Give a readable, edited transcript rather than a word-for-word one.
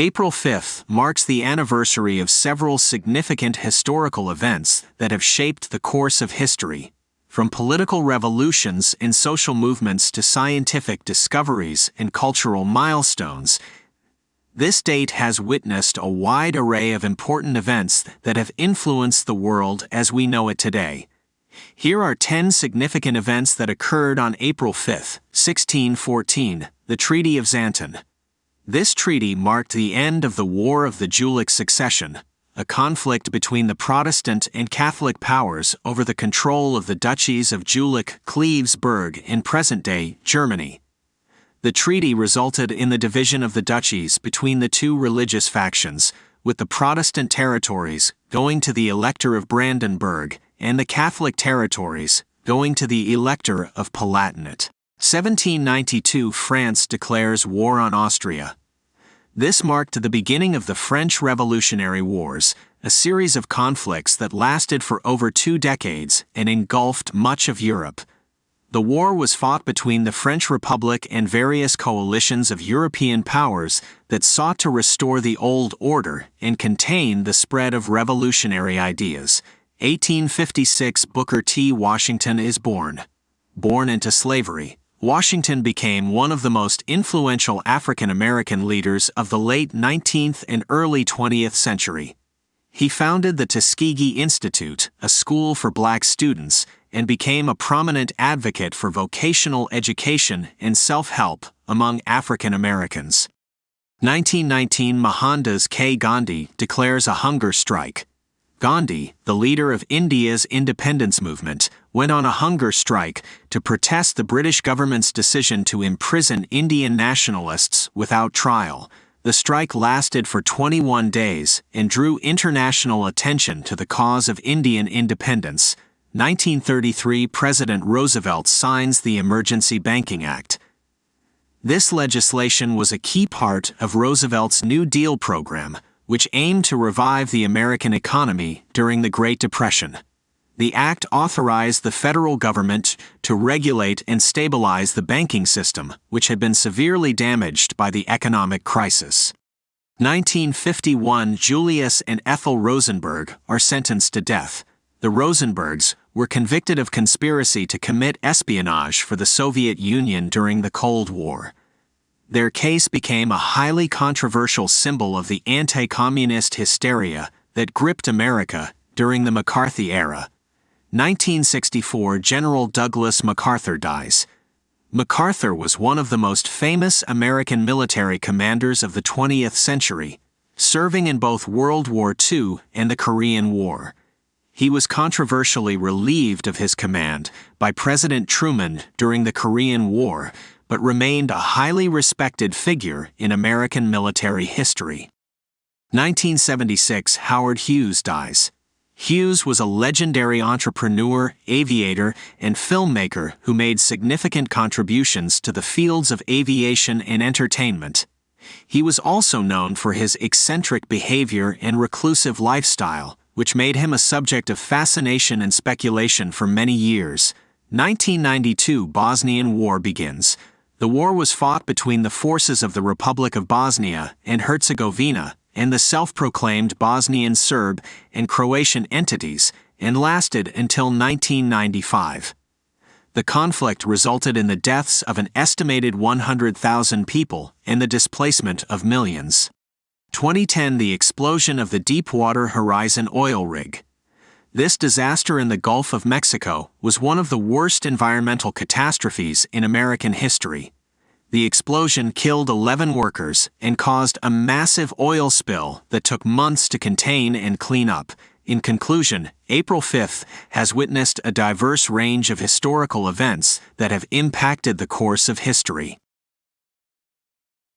April 5th marks the anniversary of several significant historical events that have shaped the course of history, from political revolutions and social movements to scientific discoveries and cultural milestones. This date has witnessed a wide array of important events that have influenced the world as we know it today. Here are 10 significant events that occurred on April 5, 1614, the Treaty of Xanten. This treaty marked the end of the War of the Jülich Succession, a conflict between the Protestant and Catholic powers over the control of the Duchies of Jülich-Cleves-Berg in present-day Germany. The treaty resulted in the division of the duchies between the two religious factions, with the Protestant territories going to the Elector of Brandenburg and the Catholic territories going to the Elector of Palatinate. 1792 France declares war on Austria. This marked the beginning of the French Revolutionary Wars, a series of conflicts that lasted for over 2 decades and engulfed much of Europe. The war was fought between the French Republic and various coalitions of European powers that sought to restore the old order and contain the spread of revolutionary ideas. 1856 Booker T. Washington is born. Born into slavery, Washington became one of the most influential African American leaders of the late 19th and early 20th century. He founded the Tuskegee Institute, a school for black students, and became a prominent advocate for vocational education and self-help among African Americans. 1919 Mohandas K. Gandhi declares a hunger strike. Gandhi, the leader of India's independence movement, went on a hunger strike to protest the British government's decision to imprison Indian nationalists without trial. The strike lasted for 21 days and drew international attention to the cause of Indian independence. 1933 President Roosevelt signs the Emergency Banking Act. This legislation was a key part of Roosevelt's New Deal program, which aimed to revive the American economy during the Great Depression. The act authorized the federal government to regulate and stabilize the banking system, which had been severely damaged by the economic crisis. 1951 Julius and Ethel Rosenberg are sentenced to death. The Rosenbergs were convicted of conspiracy to commit espionage for the Soviet Union during the Cold War. Their case became a highly controversial symbol of the anti-communist hysteria that gripped America during the McCarthy era. 1964 General Douglas MacArthur dies. MacArthur was one of the most famous American military commanders of the 20th century, serving in both World War II and the Korean War. He was controversially relieved of his command by President Truman during the Korean War, but remained a highly respected figure in American military history. 1976 Howard Hughes dies. Hughes was a legendary entrepreneur, aviator, and filmmaker who made significant contributions to the fields of aviation and entertainment. He was also known for his eccentric behavior and reclusive lifestyle, which made him a subject of fascination and speculation for many years. 1992 Bosnian War begins. The war was fought between the forces of the Republic of Bosnia and Herzegovina and the self-proclaimed Bosnian Serb and Croatian entities and lasted until 1995. The conflict resulted in the deaths of an estimated 100,000 people and the displacement of millions. 2010 The explosion of the Deepwater Horizon oil rig. This disaster in the Gulf of Mexico was one of the worst environmental catastrophes in American history. The explosion killed 11 workers and caused a massive oil spill that took months to contain and clean up. In conclusion, April 5th has witnessed a diverse range of historical events that have impacted the course of history.